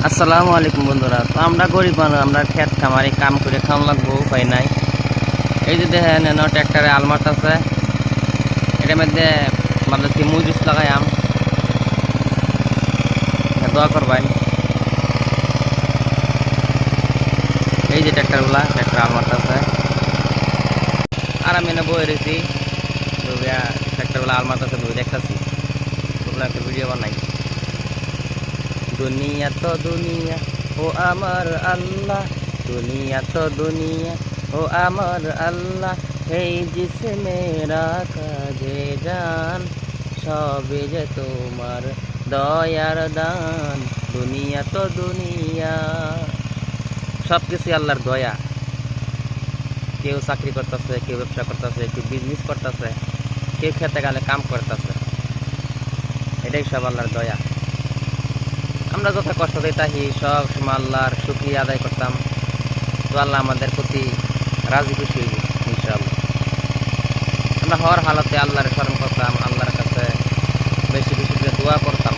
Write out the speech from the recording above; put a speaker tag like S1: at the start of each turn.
S1: আসসালামু আলাইকুম বন্ধুরা। তো আমরা গরিব মানুষ, আমরা ক্ষেত খামারে কাম করে খাওয়ান লাগবো, উপায় নাই। এই যে দেখেন ট্র্যাক্টরে আলমাট আছে, এটার মধ্যে ভাবতেছি মুজুস লাগাইয়াম, দোয়া করবেন। এই যে ট্র্যাক্টর আলমাট আছে, আর আমি এনে বয়ে রয়েছি ট্র্যাক্টরগুলা আলমাট আছে, বই দেখতেছি একটা ভিডিও বানাই। দুনিয়া তো দুনিয়া ও আমার আল্লাহ, দুনিয়া তো দুনিয়া ও আমার আল্লাহ, এই জিসমে রাখা যে জান, সবে যে তোমার দয়ার দান। দুনিয়া তো দুনিয়া, সব কিছু আল্লাহর দয়া। কেউ চাকরি করতেছে, কেউ ব্যবসা করতেছে, কেউ বিজনেস করতেছে, কেউ খেতে গেলে কাম করতেছে, এটাই সব আল্লাহর দয়া। আমরা যত কষ্ট দিই তাহি সব সময় আল্লাহর শুকরিয়া আদায় করতাম, তো আল্লাহ আমাদের প্রতি রাজি খুশি হইব ইনশাআল্লাহ। আমরা হর হালতে আল্লাহর স্মরণ করতাম, আল্লাহর কাছে বেশি বেশি করে দোয়া করতাম।